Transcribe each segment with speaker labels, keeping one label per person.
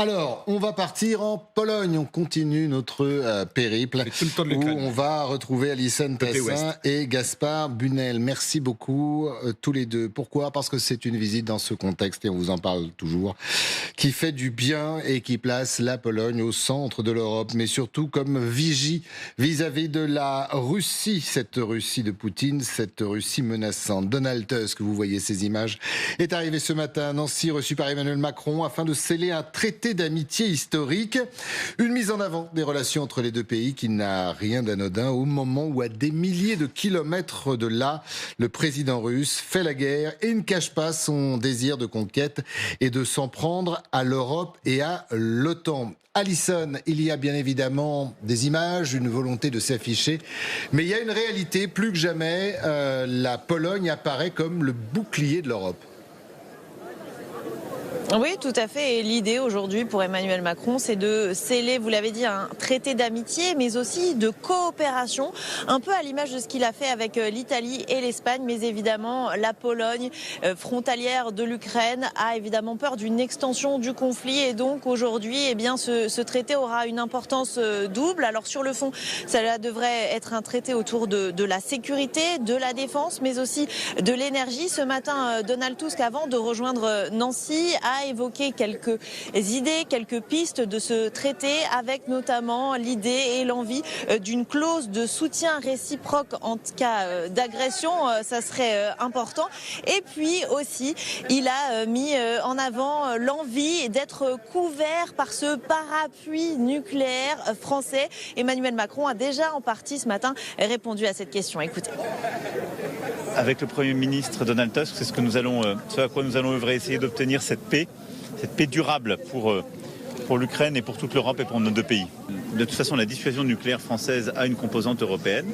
Speaker 1: Alors, on va partir en Pologne. On continue notre périple où on va retrouver Alison Tassin et Gaspard Bunel. Merci beaucoup tous les deux. Pourquoi ? Parce que c'est une visite dans ce contexte, et on vous en parle toujours, qui fait du bien et qui place la Pologne au centre de l'Europe, mais surtout comme vigie vis-à-vis de la Russie, cette Russie de Poutine, cette Russie menaçante. Donald Tusk, vous voyez ces images, est arrivé ce matin à Nancy, reçu par Emmanuel Macron, afin de sceller un traité d'amitié historique. Une mise en avant des relations entre les deux pays qui n'a rien d'anodin au moment où, à des milliers de kilomètres de là, le président russe fait la guerre et ne cache pas son désir de conquête et de s'en prendre à l'Europe et à l'OTAN. Alison, il y a bien évidemment des images, une volonté de s'afficher, mais il y a une réalité. Plus que jamais, la Pologne apparaît comme le bouclier de l'Europe.
Speaker 2: Oui, tout à fait. Et l'idée aujourd'hui pour Emmanuel Macron, c'est de sceller, vous l'avez dit, un traité d'amitié, mais aussi de coopération, un peu à l'image de ce qu'il a fait avec l'Italie et l'Espagne. Mais évidemment, la Pologne, frontalière de l'Ukraine, a évidemment peur d'une extension du conflit. Et donc aujourd'hui, eh bien, ce traité aura une importance double. Alors sur le fond, ça devrait être un traité autour de la sécurité, de la défense, mais aussi de l'énergie. Ce matin, Donald Tusk, avant de rejoindre Nancy, a évoqué quelques idées, quelques pistes de ce traité, avec notamment l'idée et l'envie d'une clause de soutien réciproque en cas d'agression. Ça serait important. Et puis aussi, il a mis en avant l'envie d'être couvert par ce parapluie nucléaire français. Emmanuel Macron a déjà en partie ce matin répondu à cette question. Écoutez.
Speaker 3: Avec le Premier ministre Donald Tusk, c'est ce à quoi nous allons œuvrer, essayer d'obtenir cette paix durable pour l'Ukraine et pour toute l'Europe et pour nos deux pays. De toute façon, la dissuasion nucléaire française a une composante européenne.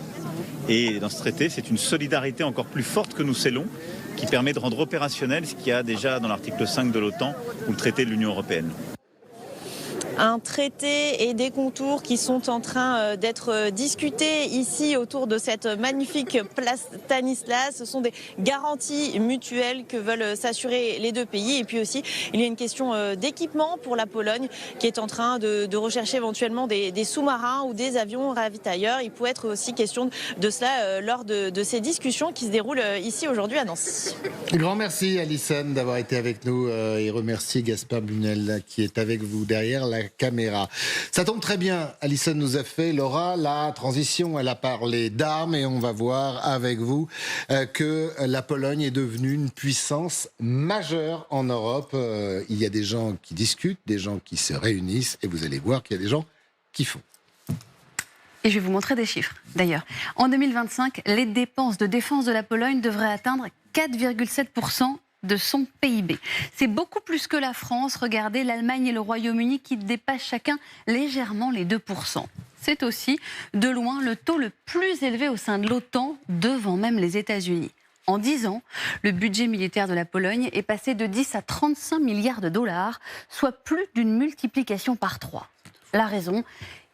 Speaker 3: Et dans ce traité, c'est une solidarité encore plus forte que nous scellons qui permet de rendre opérationnel ce qu'il y a déjà dans l'article 5 de l'OTAN ou le traité de l'Union européenne.
Speaker 2: Un traité et des contours qui sont en train d'être discutés ici autour de cette magnifique place Stanislas. Ce sont des garanties mutuelles que veulent s'assurer les deux pays. Et puis aussi, il y a une question d'équipement pour la Pologne qui est en train de rechercher éventuellement des sous-marins ou des avions ravitailleurs. Il peut être aussi question de cela lors de ces discussions qui se déroulent ici aujourd'hui à Nancy.
Speaker 1: Grand merci Alison d'avoir été avec nous et remercie Gaspard Bunel qui est avec vous derrière la caméra. Ça tombe très bien, Alison nous a fait, Laura, la transition. Elle a parlé d'armes et on va voir avec vous que la Pologne est devenue une puissance majeure en Europe. Il y a des gens qui discutent, des gens qui se réunissent et vous allez voir qu'il y a des gens qui font.
Speaker 4: Et je vais vous montrer des chiffres, d'ailleurs. En 2025, les dépenses de défense de la Pologne devraient atteindre 4,7% de son PIB. C'est beaucoup plus que la France. Regardez, l'Allemagne et le Royaume-Uni qui dépassent chacun légèrement les 2%. C'est aussi, de loin, le taux le plus élevé au sein de l'OTAN, devant même les États-Unis. En 10 ans, le budget militaire de la Pologne est passé de 10 à 35 milliards de dollars, soit plus d'une multiplication par 3. La raison ?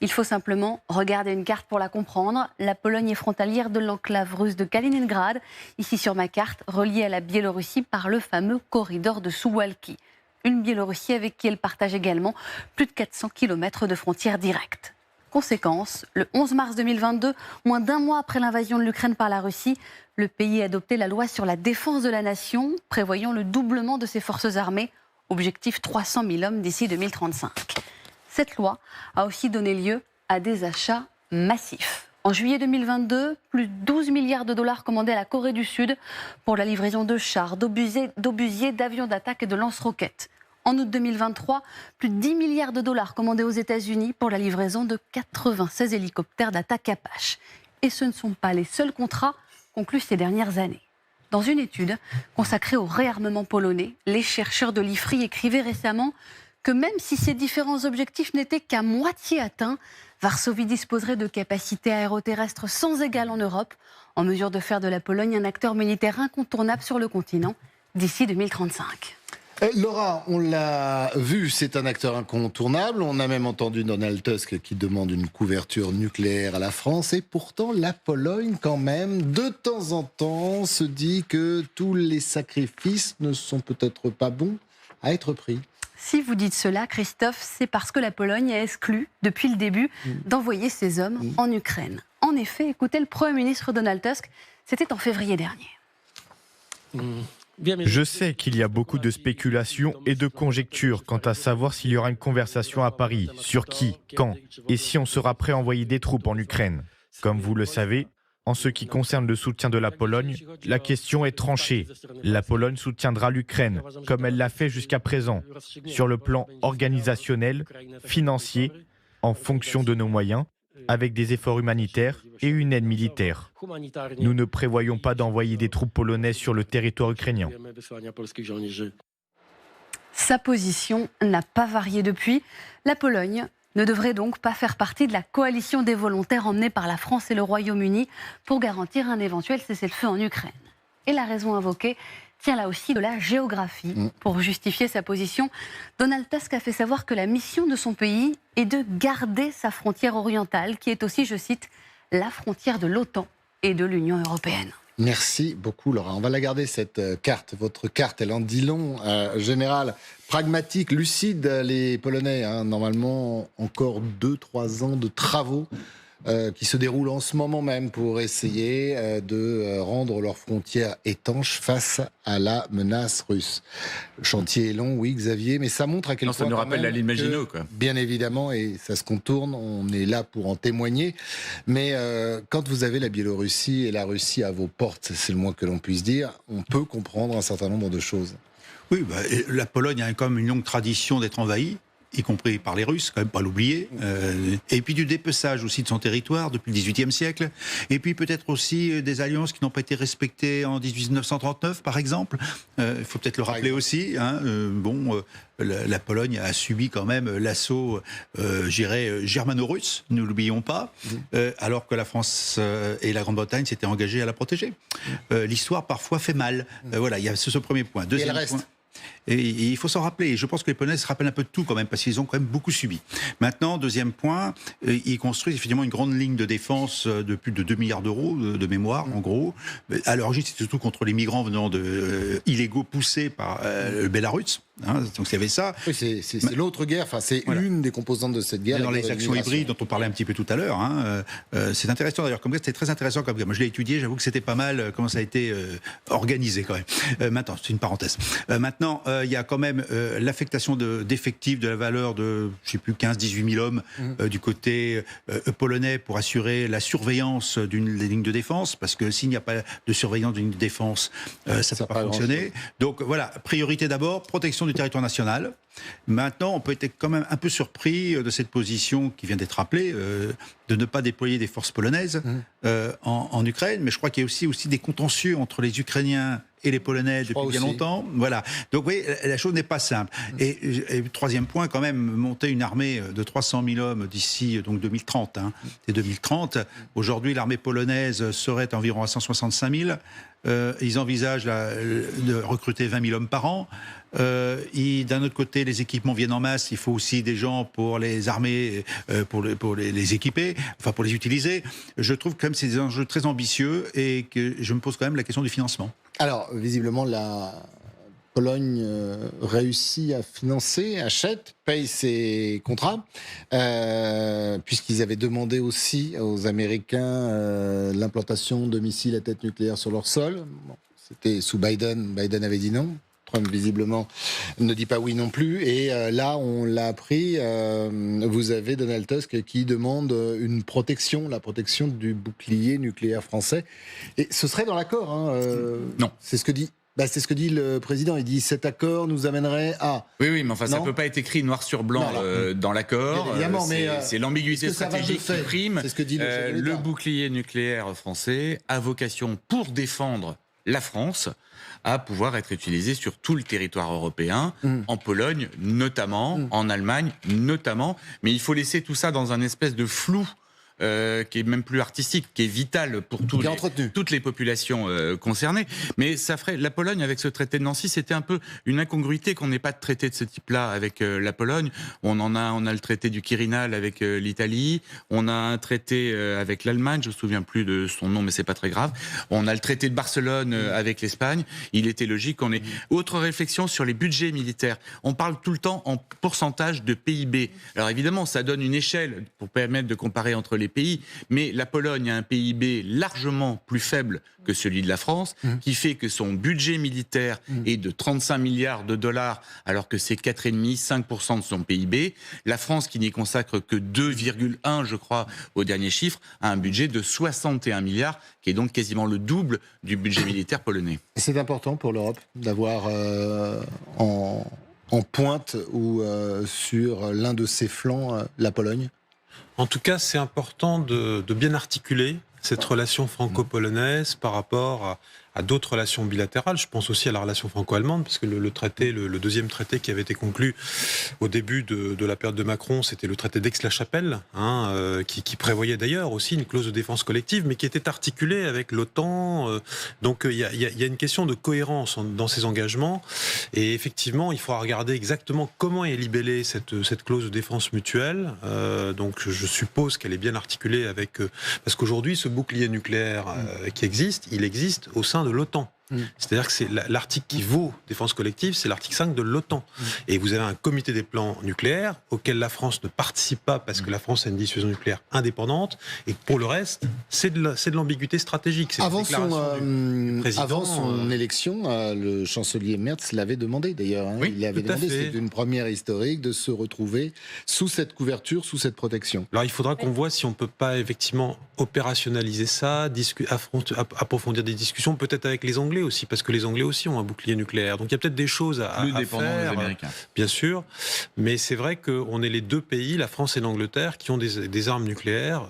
Speaker 4: Il faut simplement regarder une carte pour la comprendre. La Pologne est frontalière de l'enclave russe de Kaliningrad, ici sur ma carte, reliée à la Biélorussie par le fameux corridor de Suwałki. Une Biélorussie avec qui elle partage également plus de 400 km de frontières directes. Conséquence, le 11 mars 2022, moins d'un mois après l'invasion de l'Ukraine par la Russie, le pays a adopté la loi sur la défense de la nation, prévoyant le doublement de ses forces armées, objectif 300 000 hommes d'ici 2035. Cette loi a aussi donné lieu à des achats massifs. En juillet 2022, plus de 12 milliards de dollars commandés à la Corée du Sud pour la livraison de chars, d'obusiers, d'avions d'attaque et de lance-roquettes. En août 2023, plus de 10 milliards de dollars commandés aux États-Unis pour la livraison de 96 hélicoptères d'attaque Apache. Et ce ne sont pas les seuls contrats conclus ces dernières années. Dans une étude consacrée au réarmement polonais, les chercheurs de l'IFRI écrivaient récemment que même si ces différents objectifs n'étaient qu'à moitié atteints, Varsovie disposerait de capacités aéroterrestres sans égale en Europe, en mesure de faire de la Pologne un acteur militaire incontournable sur le continent d'ici 2035.
Speaker 1: Laura, on l'a vu, c'est un acteur incontournable. On a même entendu Donald Tusk qui demande une couverture nucléaire à la France. Et pourtant, la Pologne, quand même, de temps en temps, se dit que tous les sacrifices ne sont peut-être pas bons à être pris.
Speaker 4: Si vous dites cela, Christophe, c'est parce que la Pologne a exclu depuis le début d'envoyer ses hommes en Ukraine. En effet, écoutez le Premier ministre Donald Tusk, c'était en février dernier.
Speaker 5: Je sais qu'il y a beaucoup de spéculations et de conjectures quant à savoir s'il y aura une conversation à Paris, sur qui, quand, et si on sera prêt à envoyer des troupes en Ukraine. Comme vous le savez, en ce qui concerne le soutien de la Pologne, la question est tranchée. La Pologne soutiendra l'Ukraine, comme elle l'a fait jusqu'à présent, sur le plan organisationnel, financier, en fonction de nos moyens, avec des efforts humanitaires et une aide militaire. Nous ne prévoyons pas d'envoyer des troupes polonaises sur le territoire ukrainien.
Speaker 4: Sa position n'a pas varié depuis. La Pologne ne devrait donc pas faire partie de la coalition des volontaires emmenée par la France et le Royaume-Uni pour garantir un éventuel cessez-le-feu en Ukraine. Et la raison invoquée tient là aussi de la géographie. Pour justifier sa position, Donald Tusk a fait savoir que la mission de son pays est de garder sa frontière orientale, qui est aussi, je cite, la frontière de l'OTAN et de l'Union européenne.
Speaker 1: Merci beaucoup, Laura. On va la garder, cette carte. Votre carte, elle en dit long. Général, pragmatique, lucide, les Polonais. Normalement, encore 2-3 ans de travaux qui se déroulent en ce moment même pour essayer de rendre leurs frontières étanches face à la menace russe. Le chantier est long, oui, Xavier, mais ça montre à quel point...
Speaker 6: Ça nous rappelle la ligne Maginot, quoi.
Speaker 1: Bien évidemment, et ça se contourne, on est là pour en témoigner. Mais quand vous avez la Biélorussie et la Russie à vos portes, c'est le moins que l'on puisse dire, on peut comprendre un certain nombre de choses.
Speaker 7: Oui, la Pologne a quand même une longue tradition d'être envahie, y compris par les Russes, quand même pas l'oublier, et puis du dépeçage aussi de son territoire depuis le XVIIIe siècle, et puis peut-être aussi des alliances qui n'ont pas été respectées en 1939, par exemple. Il faut peut-être le rappeler aussi. La Pologne a subi quand même l'assaut, germano-russe, ne l'oublions pas, alors que la France et la Grande-Bretagne s'étaient engagées à la protéger. L'histoire parfois fait mal. Voilà, il y a ce premier point. Deuxième point. Et il faut s'en rappeler. Je pense que les Polonais se rappellent un peu de tout quand même, parce qu'ils ont quand même beaucoup subi. Maintenant, deuxième point, ils construisent effectivement une grande ligne de défense de plus de 2 milliards d'euros de mémoire, en gros. À l'origine, c'était surtout contre les migrants venant illégaux poussés par le Bélarus. Donc il y avait ça.
Speaker 1: Oui, c'est l'autre guerre, c'est une des composantes de cette guerre.
Speaker 7: Dans les actions hybrides dont on parlait un petit peu tout à l'heure. C'est intéressant d'ailleurs, comme c'était très intéressant comme moi je l'ai étudié, j'avoue que c'était pas mal comment ça a été organisé quand même. Maintenant, c'est une parenthèse. Maintenant, il y a quand même l'affectation d'effectifs de la valeur de, je sais plus, 15-18 000 hommes du côté polonais pour assurer la surveillance des lignes de défense, parce que s'il n'y a pas de surveillance d'une ligne de défense, ça ne peut pas fonctionner. Donc voilà, priorité d'abord, protection du territoire national. Maintenant, on peut être quand même un peu surpris de cette position qui vient d'être rappelée, de ne pas déployer des forces polonaises en Ukraine, mais je crois qu'il y a aussi des contentieux entre les Ukrainiens et les Polonais depuis bien longtemps. Voilà. Donc oui, la chose n'est pas simple. Et troisième point, quand même, monter une armée de 300 000 hommes d'ici donc 2030. C'est 2030. Aujourd'hui, l'armée polonaise serait environ à 165 000. Ils envisagent de recruter 20 000 hommes par an. D'un autre côté, les équipements viennent en masse. Il faut aussi des gens pour les armer, pour les équiper, enfin pour les utiliser. Je trouve quand même que c'est des enjeux très ambitieux et que je me pose quand même la question du financement.
Speaker 1: Alors, visiblement, la Pologne réussit à financer, achète, paye ses contrats, puisqu'ils avaient demandé aussi aux Américains l'implantation de missiles à tête nucléaire sur leur sol. Bon, c'était sous Biden. Biden avait dit non. Trump, visiblement, ne dit pas oui non plus. Et là, on l'a appris, vous avez Donald Tusk qui demande la protection du bouclier nucléaire français. Et ce serait dans l'accord.
Speaker 6: Non.
Speaker 1: C'est ce que dit... c'est ce que dit le président. Il dit cet accord nous amènerait à...
Speaker 6: Oui, mais enfin, ça ne peut pas être écrit noir sur blanc dans l'accord.
Speaker 1: Évidemment, mais
Speaker 6: c'est l'ambiguïté stratégique qui prime.
Speaker 1: C'est ce que dit
Speaker 6: le bouclier nucléaire français a vocation, pour défendre la France, à pouvoir être utilisé sur tout le territoire européen, en Pologne notamment, en Allemagne notamment. Mais il faut laisser tout ça dans un espèce de flou qui est même plus artistique, qui est vital pour toutes les populations concernées. Mais ça ferait la Pologne avec ce traité de Nancy, c'était un peu une incongruité qu'on n'ait pas de traité de ce type-là avec la Pologne. On a le traité du Quirinal avec l'Italie, on a un traité avec l'Allemagne, je me souviens plus de son nom, mais c'est pas très grave. On a le traité de Barcelone avec l'Espagne. Il était logique qu'on ait. Autre réflexion sur les budgets militaires. On parle tout le temps en pourcentage de PIB. Alors évidemment, ça donne une échelle pour permettre de comparer entre les pays, mais la Pologne a un PIB largement plus faible que celui de la France, qui fait que son budget militaire est de 35 milliards de dollars, alors que c'est 4,5-5% de son PIB. La France, qui n'y consacre que 2,1, je crois, au dernier chiffre, a un budget de 61 milliards, qui est donc quasiment le double du budget militaire polonais.
Speaker 1: C'est important pour l'Europe d'avoir en pointe ou sur l'un de ses flancs la Pologne.
Speaker 8: En tout cas, c'est important de bien articuler cette relation franco-polonaise par rapport à d'autres relations bilatérales. Je pense aussi à la relation franco-allemande, parce que le deuxième traité qui avait été conclu au début de la période de Macron, c'était le traité d'Aix-la-Chapelle, qui prévoyait d'ailleurs aussi une clause de défense collective, mais qui était articulée avec l'OTAN. Donc il y a une question de cohérence dans ces engagements. Et effectivement, il faudra regarder exactement comment est libellée cette clause de défense mutuelle. Donc je suppose qu'elle est bien articulée avec... parce qu'aujourd'hui, ce bouclier nucléaire qui existe, il existe au sein de l'OTAN. C'est-à-dire que c'est l'article qui vaut défense collective, c'est l'article 5 de l'OTAN. Et vous avez un comité des plans nucléaires auquel la France ne participe pas parce que la France a une dissuasion nucléaire indépendante. Et pour le reste, c'est de l'ambiguïté stratégique.
Speaker 1: Avant son élection, le chancelier Merz l'avait demandé d'ailleurs.
Speaker 8: Oui,
Speaker 1: il avait demandé, c'est une première historique, de se retrouver sous cette couverture, sous cette protection.
Speaker 8: Alors il faudra qu'on voit si on ne peut pas effectivement opérationnaliser ça, approfondir des discussions, peut-être avec les Anglais aussi, parce que les Anglais aussi ont un bouclier nucléaire. Donc il y a peut-être des choses à faire,
Speaker 6: des Américains.
Speaker 8: Bien sûr, mais c'est vrai qu'on est les deux pays, la France et l'Angleterre, qui ont des armes nucléaires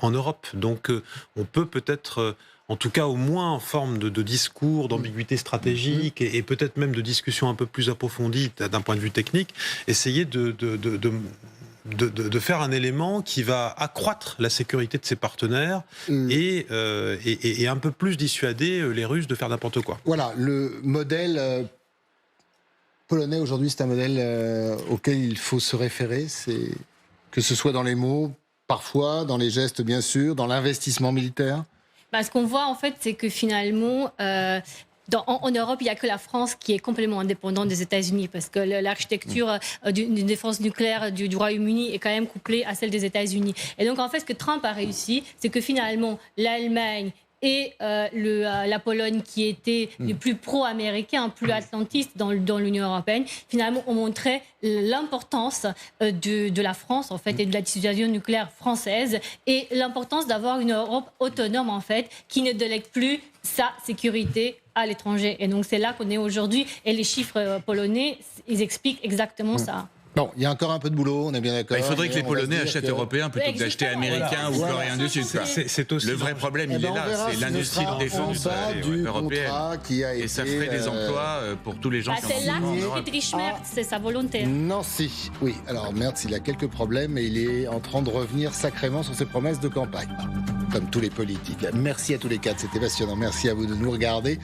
Speaker 8: en Europe. Donc on peut-être... en tout cas, au moins en forme de discours, d'ambiguïté stratégique et peut-être même de discussion un peu plus approfondie d'un point de vue technique, essayer de faire un élément qui va accroître la sécurité de ses partenaires et un peu plus dissuader les Russes de faire n'importe quoi.
Speaker 1: Voilà, le modèle polonais aujourd'hui, c'est un modèle auquel il faut se référer, que ce soit dans les mots, parfois, dans les gestes bien sûr, dans l'investissement militaire.
Speaker 9: Ce qu'on voit en fait, c'est que finalement... en Europe, il n'y a que la France qui est complètement indépendante des États-Unis parce que l'architecture d'une défense nucléaire du Royaume-Uni est quand même couplée à celle des États-Unis. Et donc, en fait, ce que Trump a réussi, c'est que finalement, l'Allemagne et la Pologne, qui étaient les plus pro-américains, plus atlantistes dans l'Union européenne, finalement ont montré l'importance de la France en fait, et de la dissuasion nucléaire française et l'importance d'avoir une Europe autonome en fait, qui ne délègue plus sa sécurité à l'étranger. Et donc c'est là qu'on est aujourd'hui. Et les chiffres polonais, ils expliquent exactement ça.
Speaker 1: Bon, il y a encore un peu de boulot, on est bien d'accord.
Speaker 6: Il faudrait que les Polonais achètent européens plutôt que d'acheter américains ou coréens du Sud. Le vrai problème, il est là, c'est l'industrie de défense européenne. Et ça ferait des emplois pour tous les gens qui en ont besoin en Europe.
Speaker 9: Friedrich Merz, c'est sa volonté.
Speaker 1: Nancy, oui. Alors Merz, il a quelques problèmes, mais il est en train de revenir sacrément sur ses promesses de campagne, comme tous les politiques. Merci à tous les quatre, c'était passionnant. Merci à vous de nous regarder.